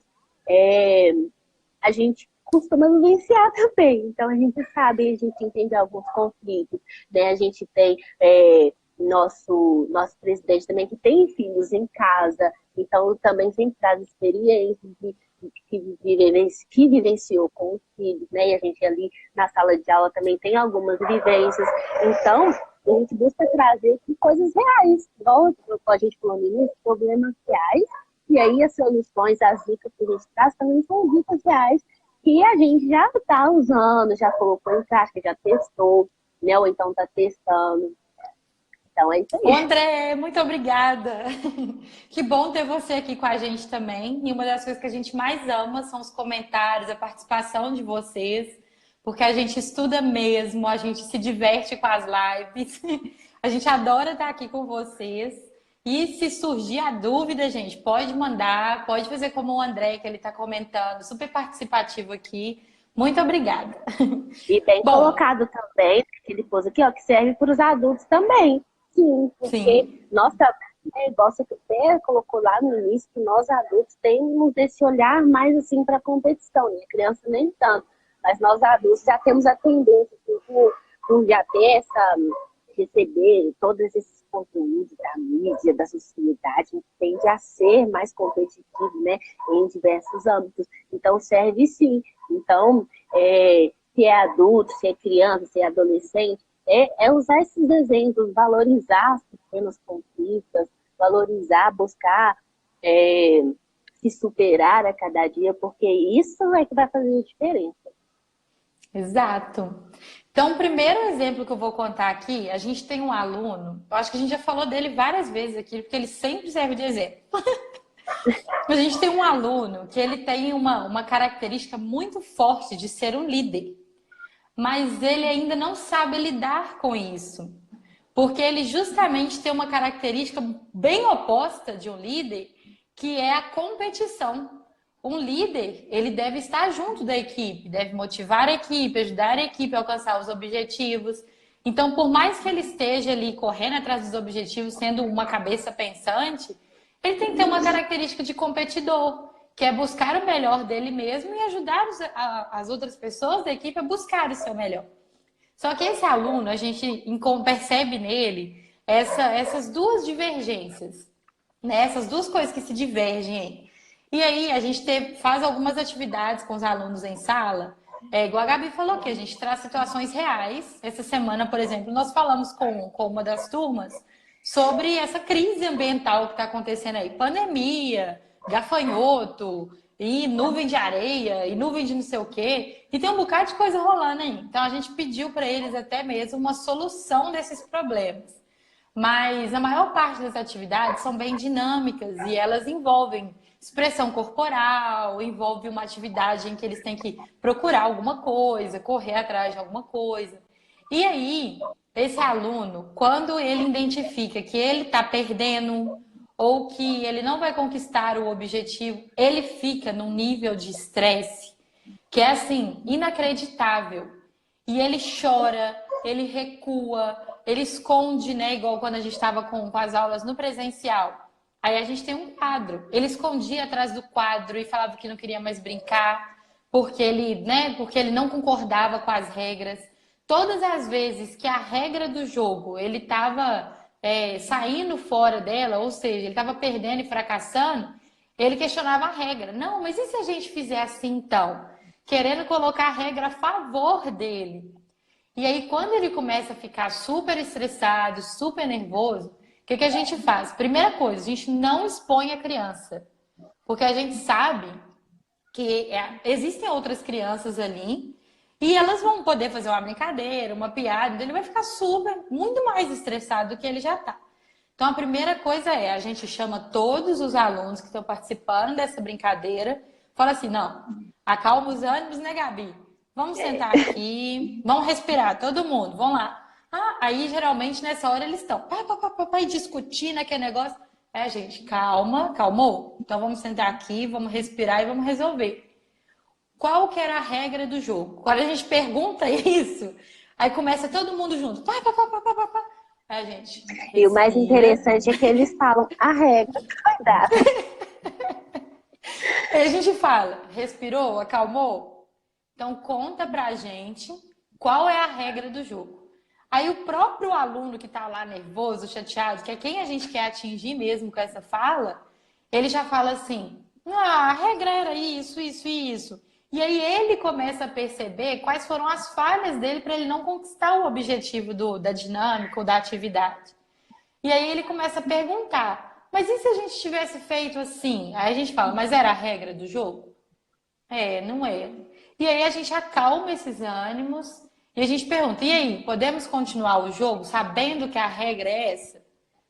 a gente costuma vivenciar também. Então a gente sabe, a gente entende alguns conflitos, né? A gente tem nosso presidente também que tem filhos em casa, então também sempre traz experiências que vivenciou com os filhos, né? E a gente ali na sala de aula também tem algumas vivências. Então, a gente busca trazer coisas reais, igual a gente falou no início, problemas reais, e aí as soluções, as dicas que a gente traz também são dicas reais que a gente já está usando, já colocou em prática, já testou, né? Ou então está testando. Então é isso Ô, aí. André, muito obrigada. Que bom ter você aqui com a gente também. E uma das coisas que a gente mais ama são os comentários, a participação de vocês, porque a gente estuda mesmo, a gente se diverte com as lives. A gente adora estar aqui com vocês. E se surgir a dúvida, gente, pode mandar, pode fazer como o André, que ele está comentando, super participativo aqui. Muito obrigada. E bem Bom, colocado também, que ele pôs aqui, ó, que serve para os adultos também. Sim, sim. porque nossa, igual você até colocou lá no início, que nós adultos temos esse olhar mais assim para a competição, né? Criança nem tanto, mas nós adultos já temos a tendência assim, por já ter receber todos esses conteúdos da mídia, da sociedade, a gente tende a ser mais competitivo, né? Em diversos âmbitos. Então serve sim. Então, se é adulto, se é criança, se é adolescente, é usar esses exemplos, valorizar as pequenas conquistas, valorizar, buscar se superar a cada dia, porque isso é que vai fazer a diferença. Exato. Então, o primeiro exemplo que eu vou contar aqui, a gente tem um aluno, eu acho que a gente já falou dele várias vezes aqui, porque ele sempre serve de exemplo. A gente tem um aluno que ele tem uma característica muito forte de ser um líder, mas ele ainda não sabe lidar com isso, porque ele justamente tem uma característica bem oposta de um líder, que é a competição. Um líder, ele deve estar junto da equipe, deve motivar a equipe, ajudar a equipe a alcançar os objetivos. Então, por mais que ele esteja ali correndo atrás dos objetivos, sendo uma cabeça pensante, ele tem que ter uma característica de competidor, que é buscar o melhor dele mesmo e ajudar as outras pessoas da equipe a buscar o seu melhor. Só que esse aluno, a gente percebe nele essas duas divergências, né? Essas duas coisas que se divergem. E aí a gente faz algumas atividades com os alunos em sala. Igual a Gabi falou que a gente traz situações reais. Essa semana, por exemplo, nós falamos com uma das turmas sobre essa crise ambiental que está acontecendo aí. Pandemia, gafanhoto, e nuvem de areia, e nuvem de não sei o quê. E tem um bocado de coisa rolando aí. Então a gente pediu para eles até mesmo uma solução desses problemas. Mas a maior parte das atividades são bem dinâmicas e elas envolvem expressão corporal, envolve uma atividade em que eles têm que procurar alguma coisa, correr atrás de alguma coisa. E aí, esse aluno, quando ele identifica que ele está perdendo ou que ele não vai conquistar o objetivo, ele fica num nível de estresse que é assim, inacreditável. E ele chora, ele recua, ele esconde, né? Igual quando a gente estava com as aulas no presencial. Aí a gente tem um quadro. Ele escondia atrás do quadro e falava que não queria mais brincar, porque ele, né? Porque ele não concordava com as regras. Todas as vezes que a regra do jogo ele estava saindo fora dela, ou seja, ele estava perdendo e fracassando, ele questionava a regra. Não, mas e se a gente fizer assim então? Querendo colocar a regra a favor dele. E aí, quando ele começa a ficar super estressado, super nervoso, o que a gente faz? Primeira coisa, a gente não expõe a criança. Porque a gente sabe que existem outras crianças ali e elas vão poder fazer uma brincadeira, uma piada, então ele vai ficar super, muito mais estressado do que ele já está. Então, a primeira coisa a gente chama todos os alunos que estão participando dessa brincadeira, fala assim, não, acalma os ânimos, né, Gabi? Vamos sentar aqui, vamos respirar, todo mundo, vamos lá. Aí, geralmente, nessa hora, eles estão discutindo aquele negócio. Gente, calma, calmou? Então, vamos sentar aqui, vamos respirar e vamos resolver. Qual que era a regra do jogo? Quando a gente pergunta isso, aí começa todo mundo junto. Gente, E o mais respira. interessante é que eles falam a regra que vai dar. Aí a gente fala, respirou, acalmou? Então conta pra gente qual é a regra do jogo. Aí o próprio aluno que tá lá nervoso, chateado, que é quem a gente quer atingir mesmo com essa fala, ele já fala assim: ah, a regra era isso, isso e isso. E aí ele começa a perceber quais foram as falhas dele para ele não conquistar o objetivo da dinâmica ou da atividade. E aí ele começa a perguntar: mas e se a gente tivesse feito assim? Aí a gente fala: mas era a regra do jogo? É, não é. E aí a gente acalma esses ânimos e a gente pergunta: e aí, podemos continuar o jogo sabendo que a regra é essa?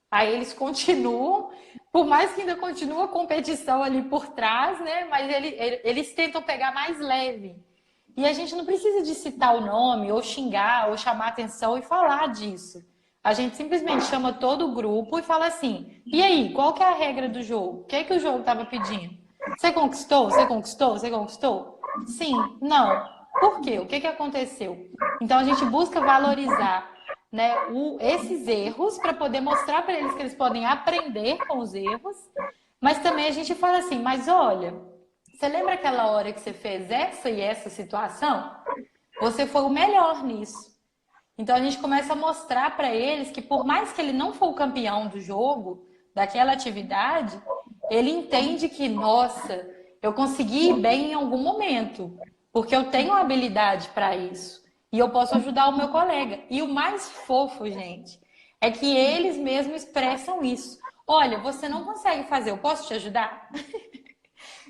Aí eles continuam, por mais que ainda continue a competição ali por trás, né? Mas eles tentam pegar mais leve. E a gente não precisa de citar o nome, ou xingar, ou chamar atenção e falar disso. A gente simplesmente chama todo o grupo e fala assim: e aí, qual que é a regra do jogo? O que é que o jogo estava pedindo? Você conquistou? Você conquistou? Você conquistou? Sim, não. Por quê? O que que aconteceu? Então a gente busca valorizar, né, esses erros para poder mostrar para eles que eles podem aprender com os erros, mas também a gente fala assim: mas olha, você lembra aquela hora que você fez essa e essa situação? Você foi o melhor nisso. Então a gente começa a mostrar para eles que por mais que ele não for o campeão do jogo, daquela atividade, ele entende que, nossa, eu consegui ir bem em algum momento, porque eu tenho habilidade para isso e eu posso ajudar o meu colega. E o mais fofo, gente, é que eles mesmos expressam isso. Olha, você não consegue fazer, eu posso te ajudar?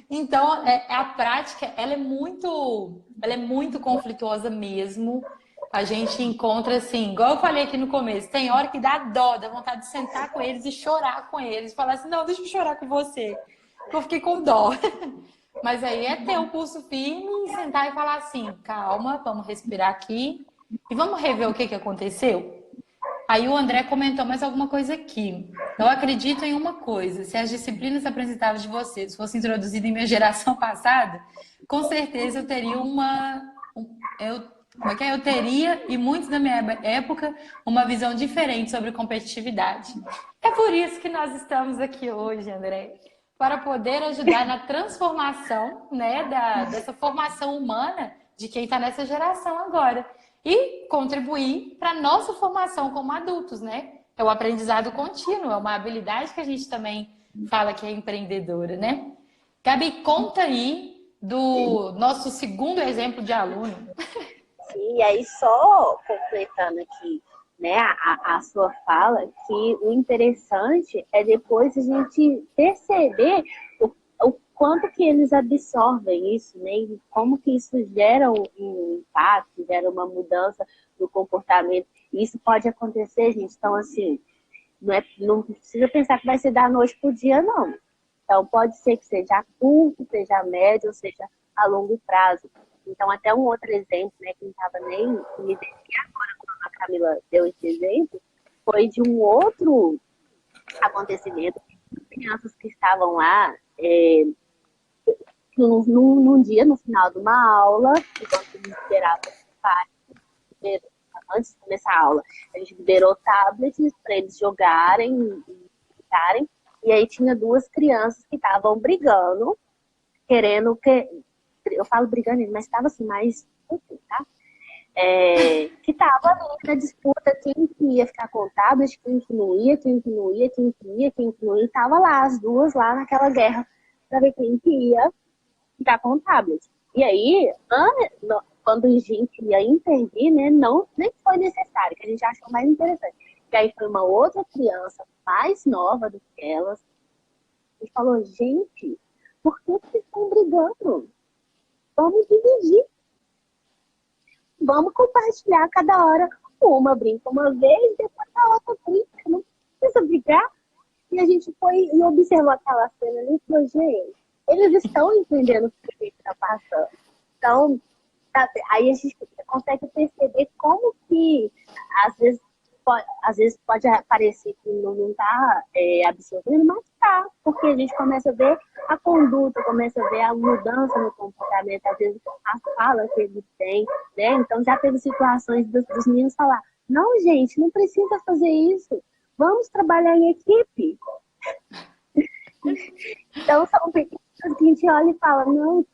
Então, a prática, ela é muito conflituosa mesmo. A gente encontra assim, igual eu falei aqui no começo, tem hora que dá dó, dá vontade de sentar com eles e chorar com eles, falar assim: não, deixa eu chorar com você, que eu fiquei com dó. Mas aí é ter o pulso firme e sentar e falar assim: calma, vamos respirar aqui e vamos rever o que que aconteceu. Aí o André comentou mais alguma coisa aqui. Eu acredito em uma coisa: se as disciplinas apresentadas de vocês fossem introduzidas em minha geração passada, com certeza eu teria como é que é? Eu teria, e muitos da minha época, uma visão diferente sobre competitividade. É por isso que nós estamos aqui hoje, André, para poder ajudar na transformação, né, dessa formação humana de quem está nessa geração agora e contribuir para a nossa formação como adultos, né? É o aprendizado contínuo, é uma habilidade que a gente também fala que é empreendedora, né? Gabi, conta aí do nosso segundo exemplo de aluno. Sim, e aí só completando aqui, né, a sua fala, que o interessante é depois a gente perceber o quanto que eles absorvem isso, né, e como que isso gera um impacto, gera uma mudança no comportamento. E isso pode acontecer, gente, então assim, não precisa pensar que vai ser da noite pro dia, não. Então pode ser que seja a curto, seja a médio, ou seja a longo prazo. Então, até um outro exemplo, né, que não estava nem me descer agora, quando a Camila deu esse exemplo, foi de um outro acontecimento. Crianças que estavam lá num dia, no final de uma aula, enquanto eles esperavam os pais, antes de começar a aula, a gente liberou tablets para eles jogarem e brincarem, e aí tinha duas crianças que estavam brigando, querendo que eu falo brigando, mas estava assim, mais tá? Que estava ali na disputa quem que ia ficar com o tablet, quem que não ia, quem que não ia, quem que ia, quem que não ia, estava lá, as duas lá naquela guerra, para ver quem que ia ficar com o tablet. E aí, quando a gente ia intervir, né, nem foi necessário, que a gente achou mais interessante. E aí foi uma outra criança, mais nova do que elas, e falou: gente, por que vocês estão brigando? Vamos dividir. Vamos compartilhar cada hora. Uma brinca uma vez, depois a outra brinca. Não precisa brigar. E a gente foi e observou aquela cena ali e falou: gente, eles estão entendendo o que a gente está passando. Então, aí a gente consegue perceber como que, às vezes pode parecer que não está absorvendo, mas está, porque a gente começa a ver a conduta, começa a ver a mudança no comportamento, às vezes a fala que eles têm, né? Então já teve situações dos meninos falar: não, gente, não precisa fazer isso, vamos trabalhar em equipe. Então são pequenos a gente olha e fala, não,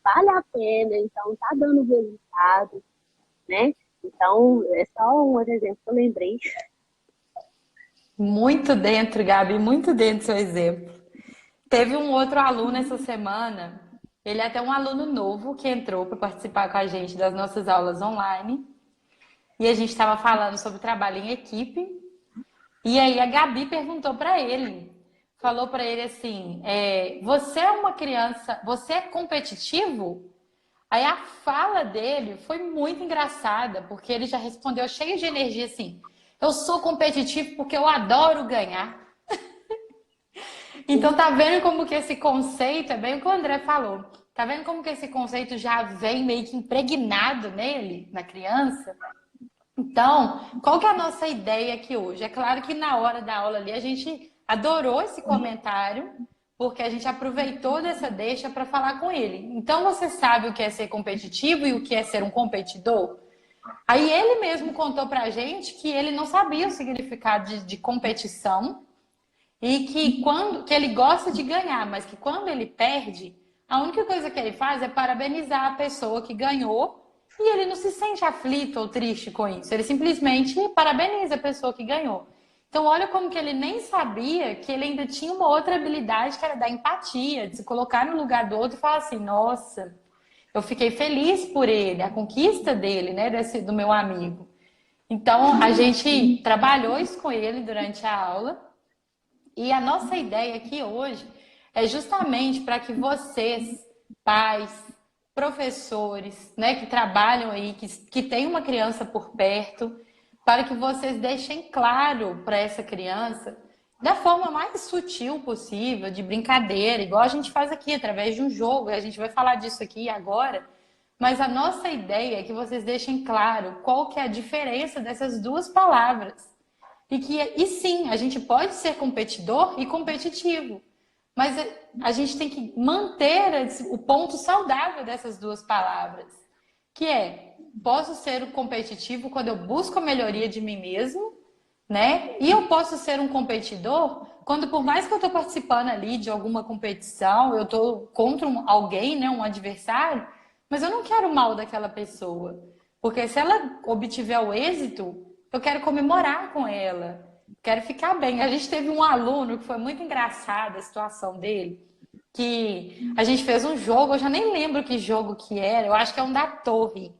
vale a pena, então tá dando resultado, né? Então, é só um outro exemplo que eu lembrei. Muito dentro, Gabi, muito dentro do seu exemplo. Teve um outro aluno essa semana, ele é até um aluno novo que entrou para participar com a gente das nossas aulas online. E a gente estava falando sobre trabalho em equipe. E aí a Gabi perguntou para ele, falou para ele assim: você é uma criança, você é competitivo? Aí a fala dele foi muito engraçada, porque ele já respondeu cheio de energia assim: eu sou competitivo porque eu adoro ganhar. Então tá vendo como que esse conceito, é bem o que o André falou, tá vendo como que esse conceito já vem meio que impregnado nele, na criança? Então, qual que é a nossa ideia aqui hoje? É claro que na hora da aula ali a gente adorou esse comentário, porque a gente aproveitou dessa deixa para falar com ele. Então, você sabe o que é ser competitivo e o que é ser um competidor? Aí ele mesmo contou pra gente que ele não sabia o significado de competição e que ele gosta de ganhar, mas que quando ele perde, a única coisa que ele faz é parabenizar a pessoa que ganhou e ele não se sente aflito ou triste com isso. Ele simplesmente parabeniza a pessoa que ganhou. Então, olha como que ele nem sabia que ele ainda tinha uma outra habilidade que era da empatia, de se colocar no lugar do outro e falar assim: nossa, eu fiquei feliz por ele, a conquista dele, né, do meu amigo. Então, a gente trabalhou isso com ele durante a aula. E a nossa ideia aqui hoje é justamente para que vocês, pais, professores, né, que trabalham aí, que têm uma criança por perto, para que vocês deixem claro para essa criança, da forma mais sutil possível, de brincadeira, igual a gente faz aqui, através de um jogo, e a gente vai falar disso aqui agora, mas a nossa ideia é que vocês deixem claro qual que é a diferença dessas duas palavras. E sim, a gente pode ser competidor e competitivo, mas a gente tem que manter o ponto saudável dessas duas palavras, que é, posso ser o competitivo quando eu busco a melhoria de mim mesmo, né? E eu posso ser um competidor quando, por mais que eu estou participando ali de alguma competição, eu estou contra alguém, né, um adversário, mas eu não quero o mal daquela pessoa. Porque se ela obtiver o êxito, eu quero comemorar com ela, quero ficar bem. A gente teve um aluno que foi muito engraçada a situação dele, que a gente fez um jogo, eu já nem lembro que jogo que era, eu acho que é um da torre,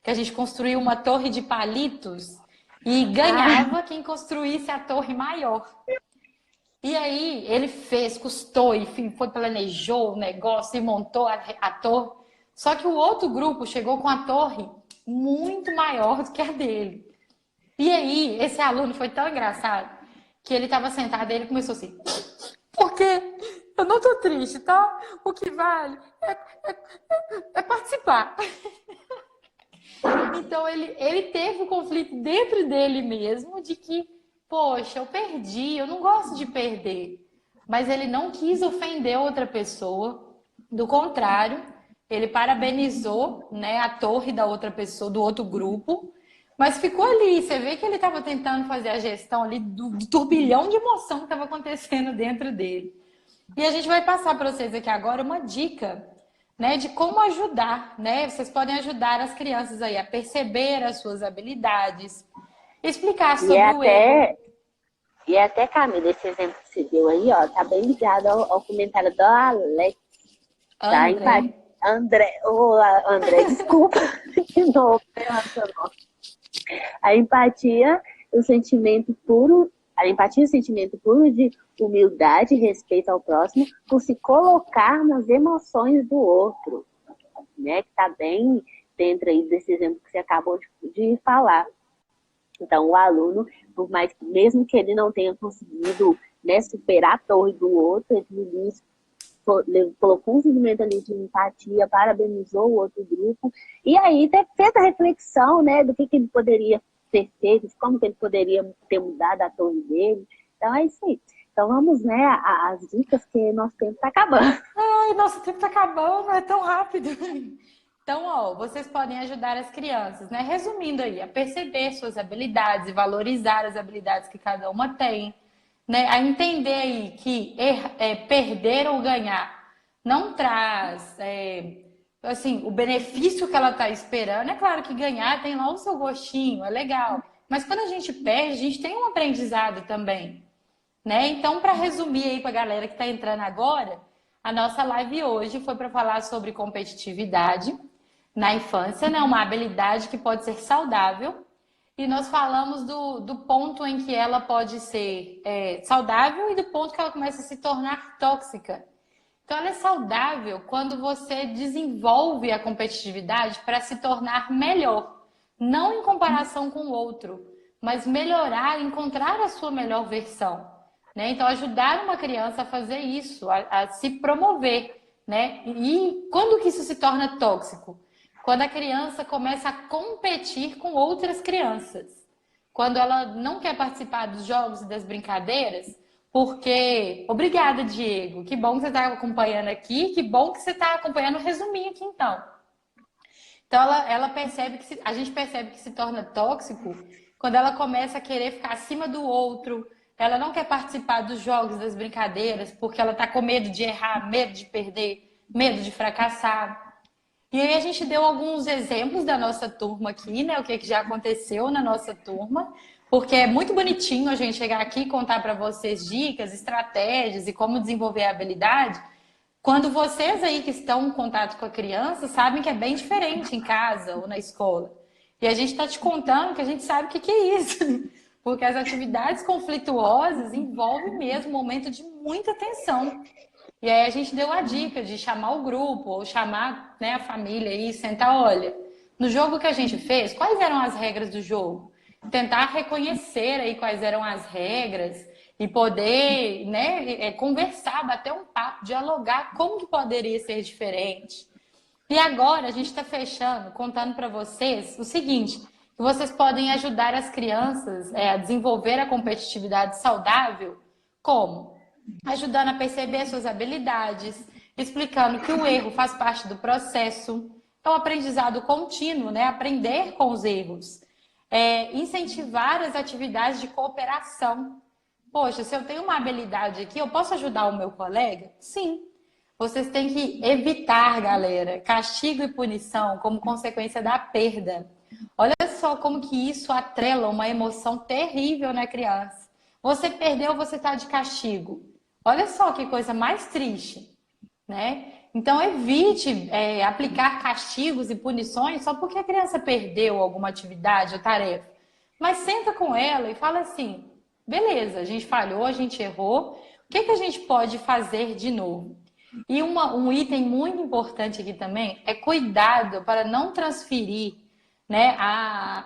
que a gente construiu uma torre de palitos e ganhava quem construísse a torre maior. E aí ele fez, custou, enfim, foi, planejou o negócio e montou a torre. Só que o outro grupo chegou com a torre muito maior do que a dele. E aí, esse aluno foi tão engraçado que ele estava sentado e ele começou assim: porque eu não tô triste, tá? O que vale é participar. Então ele teve um conflito dentro dele mesmo de que, poxa, eu perdi, eu não gosto de perder. Mas ele não quis ofender outra pessoa, do contrário, ele parabenizou, né, a torre da outra pessoa, do outro grupo, mas ficou ali. Você vê que ele estava tentando fazer a gestão ali do turbilhão de emoção que estava acontecendo dentro dele. E a gente vai passar para vocês aqui agora uma dica, né, de como ajudar, né? Vocês podem ajudar as crianças aí a perceber as suas habilidades, explicar E é sobre o erro. até, e é até, Camila, esse exemplo que você deu aí, ó, tá bem ligado ao comentário do Alex, da André, André, André, desculpa, de novo, a empatia, o sentimento puro, a empatia é o sentimento puro de humildade e respeito ao próximo por se colocar nas emoções do outro, né? Que está bem dentro aí desse exemplo que você acabou de falar. Então, o aluno, por mais que, mesmo que ele não tenha conseguido, né, superar a torre do outro, ele colocou um sentimento ali de empatia, parabenizou o outro grupo, e aí fez a reflexão, né, do que ele poderia ter feito, de como que ele poderia ter mudado a torre dele. Então, é isso aí. Então, vamos, né, às dicas, que nosso tempo está acabando. ai, nosso tempo está acabando, é tão rápido. Então, ó, vocês podem ajudar as crianças, né? Resumindo aí, a perceber suas habilidades e valorizar as habilidades que cada uma tem, né? A entender aí que perder ou ganhar não traz assim, o benefício que ela está esperando. É claro que ganhar tem lá o seu gostinho, é legal. Mas quando a gente perde, a gente tem um aprendizado também, né? Então, para resumir aí para a galera que está entrando agora, a nossa live hoje foi para falar sobre competitividade na infância, né? Uma habilidade que pode ser saudável. E nós falamos do ponto em que ela pode ser saudável e do ponto que ela começa a se tornar tóxica. Então, ela é saudável quando você desenvolve a competitividade para se tornar melhor. Não em comparação com o outro, mas melhorar, encontrar a sua melhor versão, né? Então, ajudar uma criança a fazer isso, a se promover, né? E quando que isso se torna tóxico? Quando a criança começa a competir com outras crianças. Quando ela não quer participar dos jogos e das brincadeiras, porque... Obrigada, Diego. Que bom que você está acompanhando aqui. Que bom que você está acompanhando o resuminho aqui, então. Então, ela percebe que a gente percebe que se torna tóxico quando ela começa a querer ficar acima do outro. Ela não quer participar dos jogos, das brincadeiras, porque ela está com medo de errar, medo de perder, medo de fracassar. E aí a gente deu alguns exemplos da nossa turma aqui, né? O que já aconteceu na nossa turma, porque é muito bonitinho a gente chegar aqui e contar para vocês dicas, estratégias e como desenvolver a habilidade, quando vocês aí que estão em contato com a criança sabem que é bem diferente em casa ou na escola. E a gente está te contando que a gente sabe o que é isso. Porque as atividades conflituosas envolvem mesmo um momento de muita tensão. E aí a gente deu a dica de chamar o grupo, ou chamar, né, a família e sentar, olha, no jogo que a gente fez, quais eram as regras do jogo? Tentar reconhecer aí quais eram as regras e poder, né, conversar, bater um papo, dialogar como que poderia ser diferente. E agora a gente está fechando, contando para vocês o seguinte, que vocês podem ajudar as crianças a desenvolver a competitividade saudável, como? Ajudando a perceber suas habilidades, explicando que o erro faz parte do processo, é um aprendizado contínuo, né? Aprender com os erros. Incentivar as atividades de cooperação. Poxa, se eu tenho uma habilidade aqui, eu posso ajudar o meu colega? Sim. Vocês têm que evitar, galera, castigo e punição como consequência da perda. Olha só como que isso atrela uma emoção terrível na criança. Você perdeu, você está de castigo. Olha só que coisa mais triste, né? Então evite aplicar castigos e punições só porque a criança perdeu alguma atividade ou tarefa. Mas senta com ela e fala assim, beleza, a gente falhou, a gente errou, o que a gente pode fazer de novo? E um item muito importante aqui também é cuidado para não transferir, né,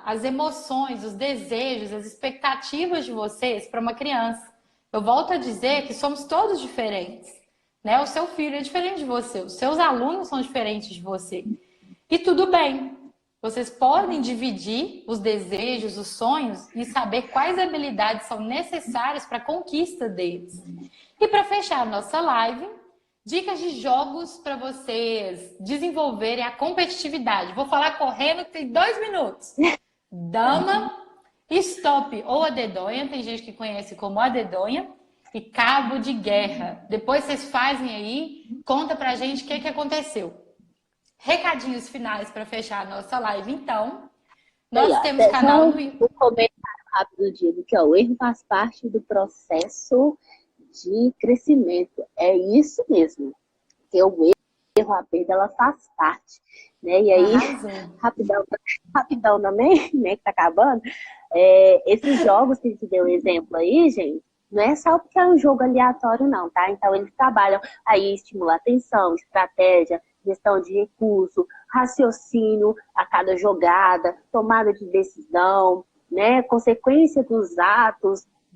as emoções, os desejos, as expectativas de vocês para uma criança. Eu volto a dizer que somos todos diferentes, né? O seu filho é diferente de você, os seus alunos são diferentes de você. E tudo bem. Vocês podem dividir os desejos, os sonhos e saber quais habilidades são necessárias para a conquista deles. E para fechar a nossa live, dicas de jogos para vocês desenvolverem a competitividade. Vou falar correndo, tem 2 minutos. Dama, stop ou a dedonha, tem gente que conhece como a dedonha, e cabo de guerra. Depois vocês fazem aí, conta pra gente o que aconteceu. Recadinhos finais para fechar a nossa live, então. Nós temos canal no YouTube. Um comentário rápido, Diego, que o erro faz parte do processo de crescimento. É isso mesmo. Porque o erro, a perda, ela faz parte. Né? E aí, rapidão também, né, que tá acabando, esses jogos que a gente deu exemplo aí, gente, não é só porque é um jogo aleatório, não, tá? Então, eles trabalham aí, estimular atenção, estratégia, gestão de recurso, raciocínio a cada jogada, tomada de decisão, né? Consequência dos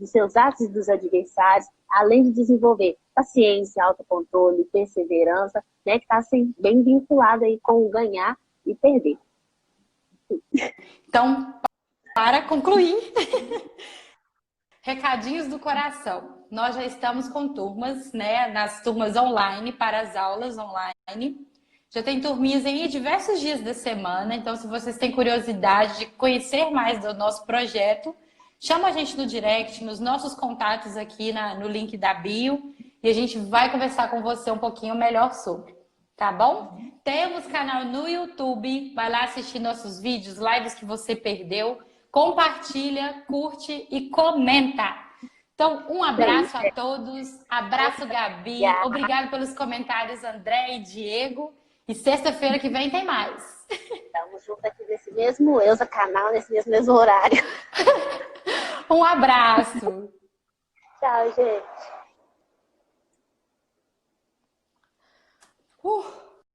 seus atos e dos adversários, além de desenvolver paciência, autocontrole, perseverança, né? Que está bem vinculado aí com o ganhar e perder. Então, para concluir, recadinhos do coração. Nós já estamos com turmas, né? Nas turmas online, para as aulas online. Já tem turminhas em diversos dias da semana. Então, se vocês têm curiosidade de conhecer mais do nosso projeto, chama a gente no direct, nos nossos contatos aqui no link da bio. e a gente vai conversar com você um pouquinho melhor sobre, tá bom? Temos canal no YouTube, vai lá assistir nossos vídeos, lives que você perdeu, compartilha, curte e comenta. Então, um abraço a todos, abraço Gabi, obrigado pelos comentários André e Diego, e sexta-feira que vem tem mais. Estamos juntos aqui nesse mesmo Eusa canal, nesse mesmo horário. Um abraço. Tchau, gente.